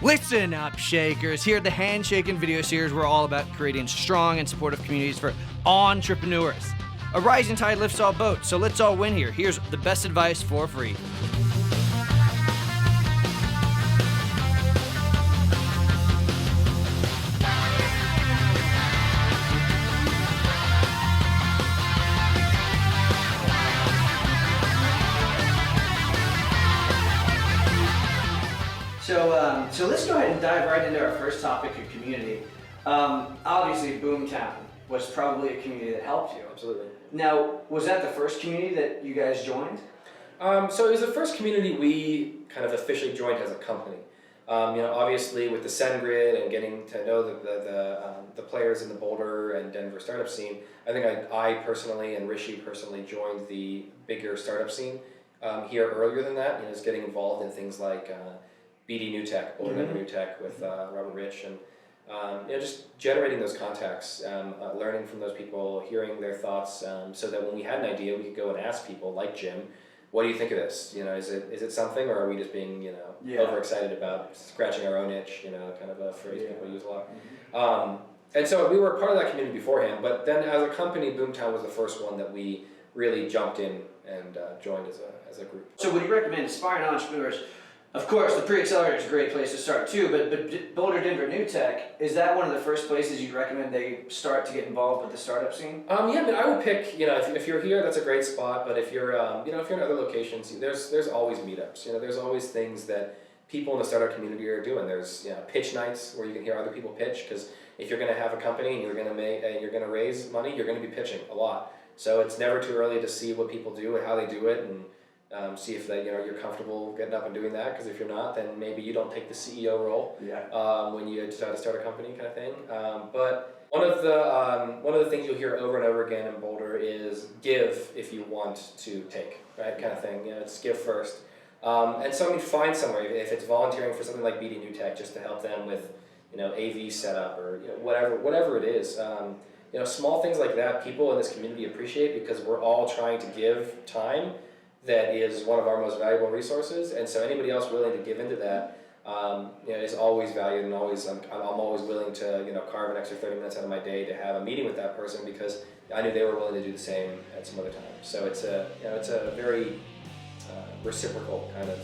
Listen up, Shakers. Here at the Handshakin Video Series, we're all about creating strong and supportive communities for entrepreneurs. A rising tide lifts all boats, so let's all win here. Here's the best advice for free. So let's go ahead and dive right into our first topic of community. Obviously, Boomtown was probably a community that helped you. Absolutely. Now, was that the first community that you guys joined? So it was the first community we kind of officially joined as a company. Obviously with the SendGrid and getting to know the players in the Boulder and Denver startup scene, I think I personally and Rishi personally joined the bigger startup scene here earlier than that. Just getting involved in things like BD New Tech, Boulder Denver New Tech with Robert Rich, and just generating those contacts, learning from those people, hearing their thoughts, so that when we had an idea, we could go and ask people like Jim, what do you think of this? Is it something, or are we just being overexcited about scratching our own itch? Kind of a phrase people use a lot. And so we were part of that community beforehand, but then as a company, Boomtown was the first one that we really jumped in and joined as a group. So would you recommend aspiring entrepreneurs? Of course, the Pre-Accelerator is a great place to start too, but Boulder Denver New Tech, is that one of the first places you'd recommend they start to get involved with the startup scene? But I would pick, if you're here, that's a great spot, but if you're, if you're in other locations, there's always meetups, there's always things that people in the startup community are doing. There's pitch nights where you can hear other people pitch, because if you're going to have a company and you're going to raise money, you're going to be pitching a lot. So it's never too early to see what people do and how they do it, and see if you're comfortable getting up and doing that, because if you're not, then maybe you don't take the CEO role when you decide to start a company, kind of thing. But one of the things you'll hear over and over again in Boulder is give if you want to take, right, kind of thing. It's give first. And so find somewhere, if it's volunteering for something like BD New Tech, just to help them with AV setup or whatever it is. Small things like that people in this community appreciate, because we're all trying to give time. That is one of our most valuable resources, and so anybody else willing to give into that, is always valued, and I'm always willing to carve an extra 30 minutes out of my day to have a meeting with that person, because I knew they were willing to do the same at some other time. So it's a very reciprocal kind of